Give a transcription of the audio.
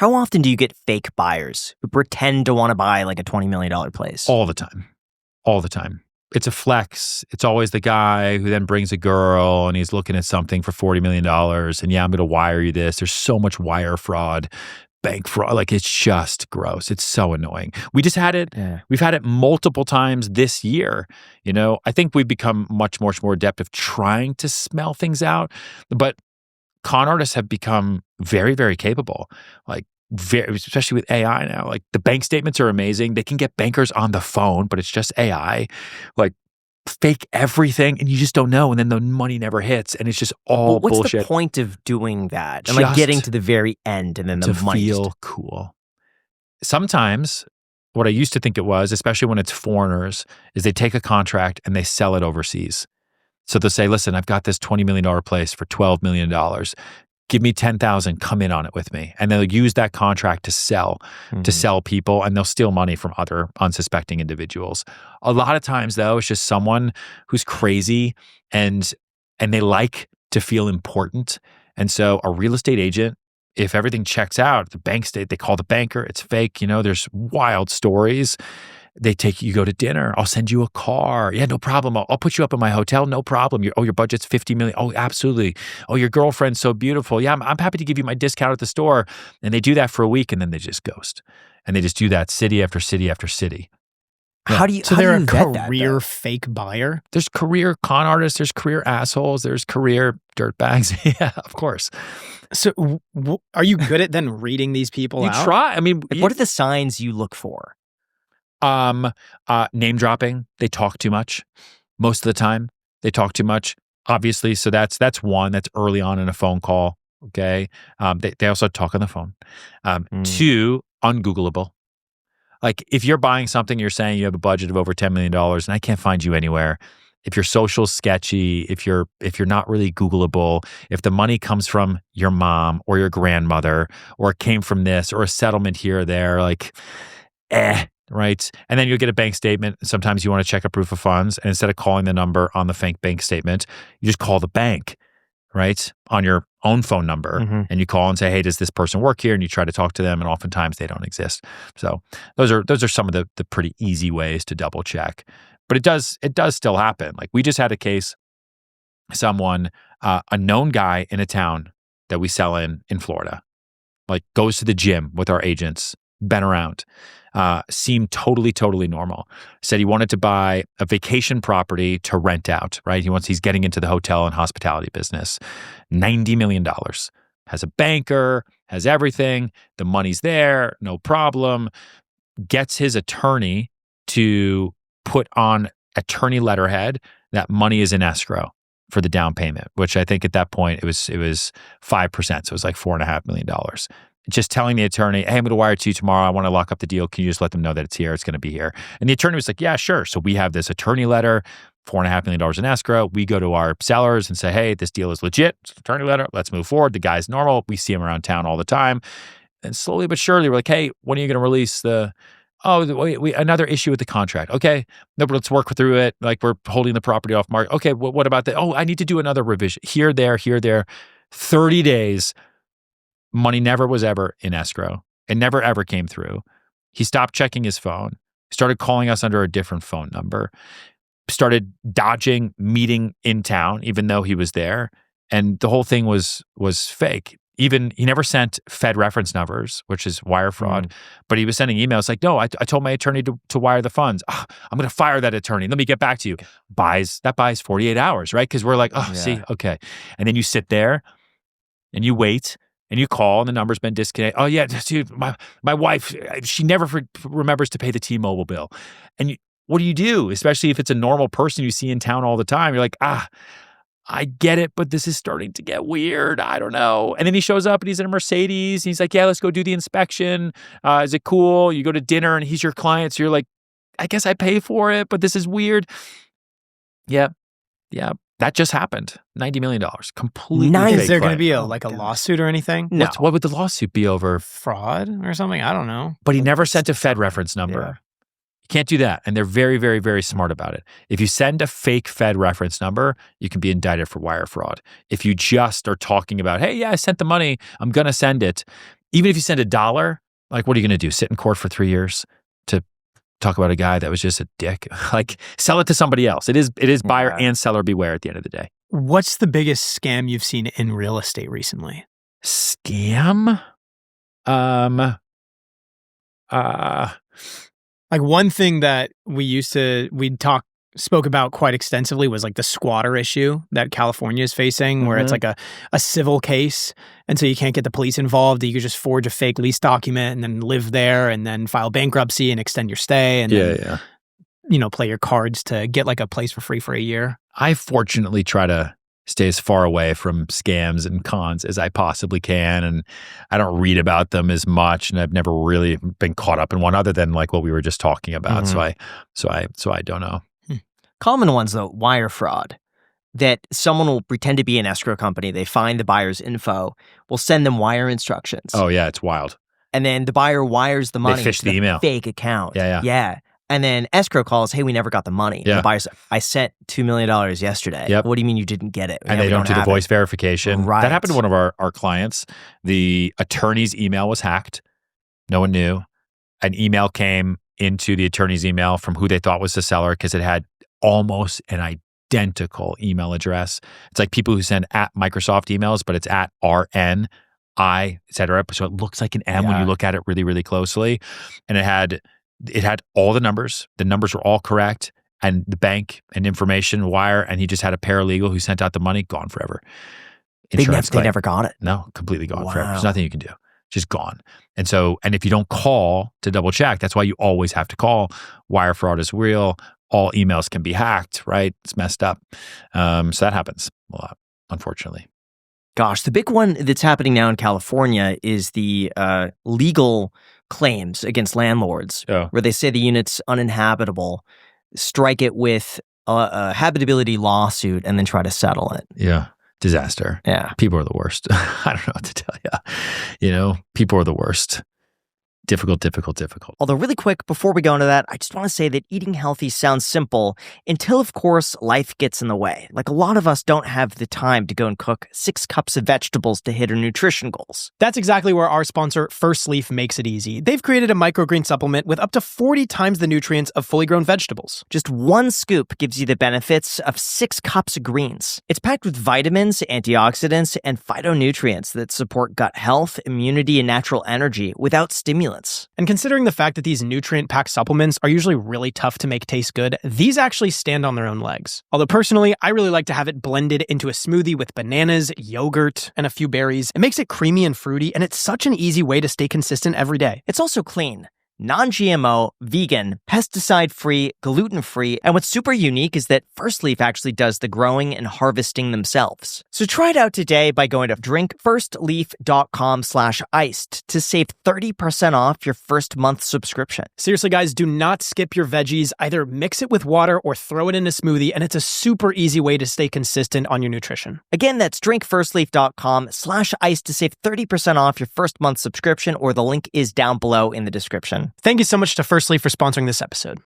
How often do you get fake buyers who pretend to want to buy like a $20 million place? All the time. All the time. It's a flex. It's always the guy who then brings a girl and he's looking at something for $40 million. And yeah, I'm going to wire you this. There's so much wire fraud, bank fraud. Like, it's just gross. It's so annoying. We just had it. Yeah. We've had it multiple times this year. You know, I think we've become much more adept of trying to smell things out. But con artists have become very, very capable. Like, especially with AI now. Like, the bank statements are amazing. They can get bankers on the phone, but it's just AI. Like, fake everything, and you just don't know, and then the money never hits, and it's just all what's bullshit. The point of doing that? And like getting to the very end, and then the to money feel cool. Sometimes, what I used to think it was, especially when it's foreigners, is they take a contract and they sell it overseas. So they'll say, listen, I've got this $20 million place for $12 million. Give me 10,000, come in on it with me. And they'll use that contract to sell people, and they'll steal money from other unsuspecting individuals. A lot of times though, it's just someone who's crazy and they like to feel important. And so a real estate agent, if everything checks out, they call the banker, it's fake. You know, there's wild stories. They take you go to dinner. I'll send you a car. Yeah, no problem. I'll put you up in my hotel. No problem. Your budget's $50 million. Oh, absolutely. Oh, your girlfriend's so beautiful. Yeah, I'm happy to give you my discount at the store. And they do that for a week, and then they just ghost. And they just do that city after city after city. Yeah. How do you? So they're a career fake buyer. There's career con artists. There's career assholes. There's career dirtbags. Yeah, of course. So are you good at then reading these people out? You try. I mean, what are the signs you look for? Name dropping. They talk too much. Most of the time, they talk too much. Obviously, so that's one. That's early on in a phone call. Okay. They also talk on the phone. Two, ungoogleable. Like, if you're buying something, you're saying you have a budget of over $10 million, and I can't find you anywhere. If your social's sketchy, if you're not really Googleable, if the money comes from your mom or your grandmother, or it came from this, or a settlement here or there, like, right? And then you'll get a bank statement. Sometimes you want to check a proof of funds, and instead of calling the number on the fake bank statement, you just call the bank, right? On your own phone number, and you call and say, hey, does this person work here? And you try to talk to them, and oftentimes they don't exist. So those are some of the pretty easy ways to double check. But it does still happen. Like, we just had a case, a known guy in a town that we sell in Florida, like, goes to the gym with our agents, been around, seemed totally normal. Said he wanted to buy a vacation property to rent out, right? He's getting into the hotel and hospitality business. $90 million. Has a banker, has everything. The money's there, no problem. Gets his attorney to put on attorney letterhead that money is in escrow for the down payment, which I think at that point it was 5%. So it was like $4.5 million. Just telling the attorney, hey, I'm going to wire it to you tomorrow. I want to lock up the deal. Can you just let them know that it's here? It's going to be here. And the attorney was like, yeah, sure. So we have this attorney letter, $4.5 million in escrow. We go to our sellers and say, hey, this deal is legit. It's an attorney letter. Let's move forward. The guy's normal. We see him around town all the time. And slowly but surely, we're like, hey, when are you going to release another issue with the contract? Okay, no, but let's work through it. Like, we're holding the property off market. Okay, what about that? Oh, I need to do another revision. Here, there. 30 days. Money never was ever in escrow. It never ever came through. He stopped checking his phone, started calling us under a different phone number, started dodging meeting in town, even though he was there. And the whole thing was fake. Even he never sent Fed reference numbers, which is wire fraud, but he was sending emails like, no, I told my attorney to wire the funds. I'm going to fire that attorney. Let me get back to you. That buys 48 hours, right? Because we're like, see, okay. And then you sit there and you wait. And you call, and the number's been disconnected. Oh yeah, dude, my wife, she never remembers to pay the T-Mobile bill. And what do you do? Especially if it's a normal person you see in town all the time. You're like, I get it, but this is starting to get weird. I don't know. And then he shows up and he's in a Mercedes. And he's like, yeah, let's go do the inspection. Is it cool? You go to dinner and he's your client. So you're like, I guess I pay for it, but this is weird. Yeah. That just happened. $90 million. Completely fake. Is there going to be a lawsuit or anything? No. What would the lawsuit be over? Fraud or something? I don't know. But he never sent a Fed reference number. Yeah. You can't do that. And they're very, very, very smart about it. If you send a fake Fed reference number, you can be indicted for wire fraud. If you just are talking about, hey, yeah, I sent the money, I'm going to send it, even if you send $1, like, what are you going to do? Sit in court for 3 years to talk about a guy that was just a dick? Like, sell it to somebody else. It is buyer and seller beware at the end of the day. What's the biggest scam you've seen in real estate recently? Scam? Like one thing that we spoke about quite extensively was like the squatter issue that California is facing, where it's like a civil case. And so you can't get the police involved. You could just forge a fake lease document and then live there and then file bankruptcy and extend your stay and then, play your cards to get like a place for free for a year. I fortunately try to stay as far away from scams and cons as I possibly can. And I don't read about them as much. And I've never really been caught up in one other than like what we were just talking about. So I don't know. Common ones though, wire fraud. That someone will pretend to be an escrow company. They find the buyer's info, will send them wire instructions. Oh yeah, it's wild. And then the buyer wires the money They fish to the email. fake account. Yeah. And then escrow calls, hey, we never got the money. Yeah. The buyer says, I sent $2 million yesterday. Yep. What do you mean you didn't get it? And they don't do the voice verification. Right. That happened to one of our clients. The attorney's email was hacked. No one knew. An email came into the attorney's email from who they thought was the seller because it had almost an identical email address. It's like people who send at Microsoft emails, but it's at RN, I, et cetera. So it looks like an M when you look at it really, really closely. And it had all the numbers. The numbers were all correct. And the bank and information wire, and he just had a paralegal who sent out the money, gone forever. They never got it. No, completely gone forever. There's nothing you can do. Just gone. And if you don't call to double check, that's why you always have to call. Wire fraud is real. All emails can be hacked, right? It's messed up. So that happens a lot, unfortunately. Gosh, the big one that's happening now in California is the legal claims against landlords, where they say the unit's uninhabitable, strike it with a habitability lawsuit, and then try to settle it. Yeah. Disaster. Yeah. People are the worst. I don't know what to tell you. People are the worst. Difficult. Although really quick, before we go into that, I just want to say that eating healthy sounds simple until, of course, life gets in the way. Like a lot of us don't have the time to go and cook 6 cups of vegetables to hit our nutrition goals. That's exactly where our sponsor, First Leaf, makes it easy. They've created a microgreen supplement with up to 40 times the nutrients of fully grown vegetables. Just 1 scoop gives you the benefits of 6 cups of greens. It's packed with vitamins, antioxidants, and phytonutrients that support gut health, immunity, and natural energy without stimulants. And considering the fact that these nutrient-packed supplements are usually really tough to make taste good, these actually stand on their own legs. Although personally, I really like to have it blended into a smoothie with bananas, yogurt, and a few berries. It makes it creamy and fruity, and it's such an easy way to stay consistent every day. It's also clean. Non-GMO, vegan, pesticide-free, gluten-free, and what's super unique is that First Leaf actually does the growing and harvesting themselves. So try it out today by going to drinkfirstleaf.com/iced to save 30% off your first month subscription. Seriously, guys, do not skip your veggies. Either mix it with water or throw it in a smoothie, and it's a super easy way to stay consistent on your nutrition. Again, that's drinkfirstleaf.com/iced to save 30% off your first month subscription, or the link is down below in the description. Thank you so much to First Leaf for sponsoring this episode.